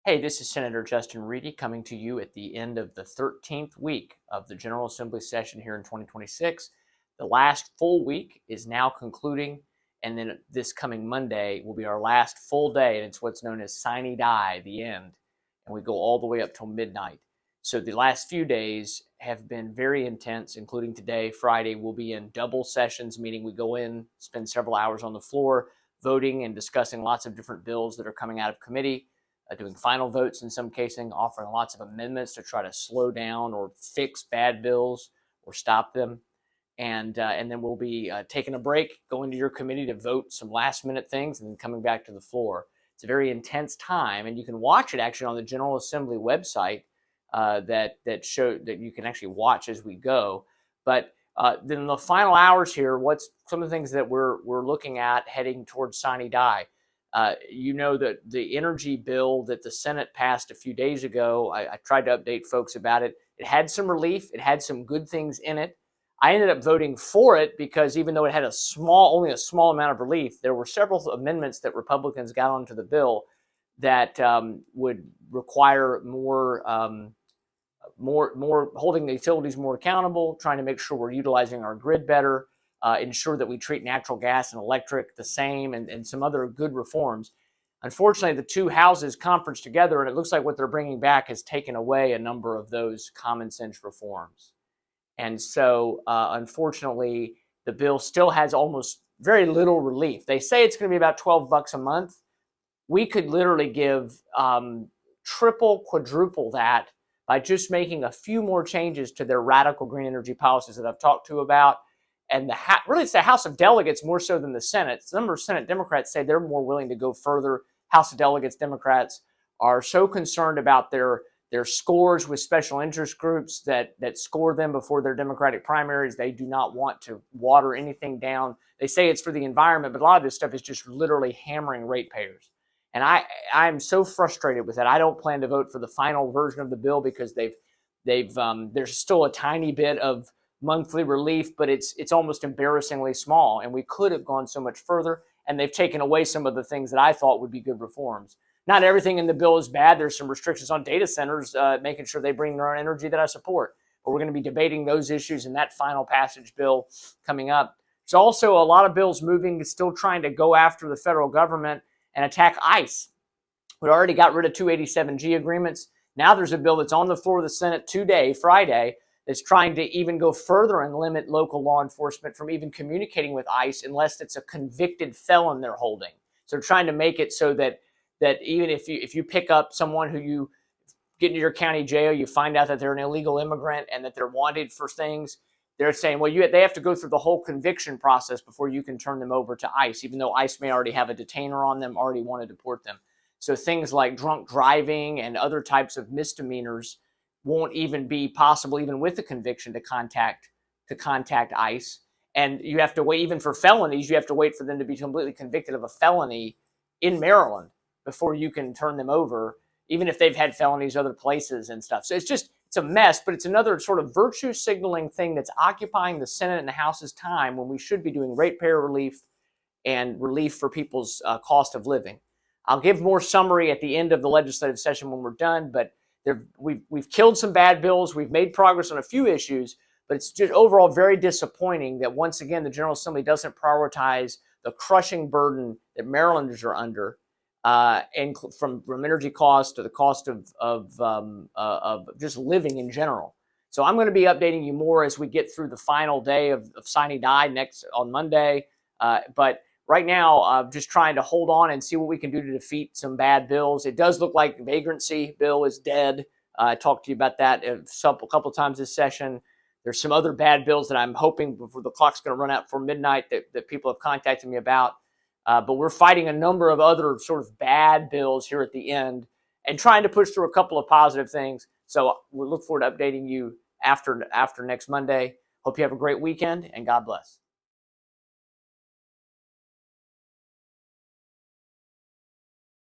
Hey, this is Senator Justin Reedy coming to you at the end of the 13th week of the General Assembly session here in 2026. The last full week is now concluding, and then this coming Monday will be our last full day, and it's what's known as sine die, the end, and we go all the way up till midnight. So the last few days have been very intense, including today. Friday, we'll be in double sessions, meaning we go in, spend several hours on the floor, voting and discussing lots of different bills that are coming out of committee. Doing final votes in some cases, offering lots of amendments to try to slow down or fix bad bills or stop them. And then we'll be taking a break, going to your committee to vote some last minute things, and then coming back to the floor. It's a very intense time, and you can watch it actually on the General Assembly website that you can actually watch as we go. But then the final hours here, what's some of the things that we're looking at heading towards sine die? You know that the energy bill that the Senate passed a few days ago, I tried to update folks about it. It had some relief. It had some good things in it. I ended up voting for it because even though it had only a small amount of relief, there were several amendments that Republicans got onto the bill that would require more holding the utilities more accountable, trying to make sure we're utilizing our grid better. Ensure that we treat natural gas and electric the same, and some other good reforms. Unfortunately, the two houses conferenced together, and it looks like what they're bringing back has taken away a number of those common sense reforms. And so, unfortunately, the bill still has almost very little relief. They say it's going to be about $12 a month. We could literally give triple, quadruple that by just making a few more changes to their radical green energy policies that I've talked to about. And really, it's the House of Delegates more so than the Senate. A number of Senate Democrats say they're more willing to go further. House of Delegates Democrats are so concerned about their scores with special interest groups that score them before their Democratic primaries. They do not want to water anything down. They say it's for the environment, but a lot of this stuff is just literally hammering ratepayers. And I'm so frustrated with that. I don't plan to vote for the final version of the bill because there's still a tiny bit of monthly relief, but it's almost embarrassingly small, and we could have gone so much further, and they've taken away some of the things that I thought would be good reforms. Not everything in the bill is bad. There's some restrictions on data centers, making sure they bring their own energy that I support, but we're going to be debating those issues in that final passage bill coming up. There's also a lot of bills moving, still trying to go after the federal government and attack ICE. We already got rid of 287G agreements. Now there's a bill that's on the floor of the Senate today, Friday, that's trying to even go further and limit local law enforcement from even communicating with ICE unless it's a convicted felon they're holding. So trying to make it so that even if you pick up someone who you get into your county jail, you find out that they're an illegal immigrant and that they're wanted for things, they're saying, well, they have to go through the whole conviction process before you can turn them over to ICE, even though ICE may already have a detainer on them, already want to deport them. So things like drunk driving and other types of misdemeanors won't even be possible, even with the conviction, to contact ICE. And you have to wait, even for felonies, you have to wait for them to be completely convicted of a felony in Maryland before you can turn them over, even if they've had felonies other places and stuff. So it's a mess, but it's another sort of virtue signaling thing that's occupying the Senate and the House's time when we should be doing ratepayer relief and relief for people's cost of living. I'll give more summary at the end of the legislative session when we're done, but we've killed some bad bills. We've made progress on a few issues, but it's just overall very disappointing that once again the General Assembly doesn't prioritize the crushing burden that Marylanders are under, and from energy costs to the cost of just living in general. So I'm going to be updating you more as we get through the final day of sine die next on Monday. But right now, just trying to hold on and see what we can do to defeat some bad bills. It does look like the vagrancy bill is dead. I talked to you about that a couple of times this session. There's some other bad bills that I'm hoping before the clock's going to run out for midnight that people have contacted me about. But we're fighting a number of other sort of bad bills here at the end and trying to push through a couple of positive things. So we look forward to updating you after next Monday. Hope you have a great weekend, and God bless.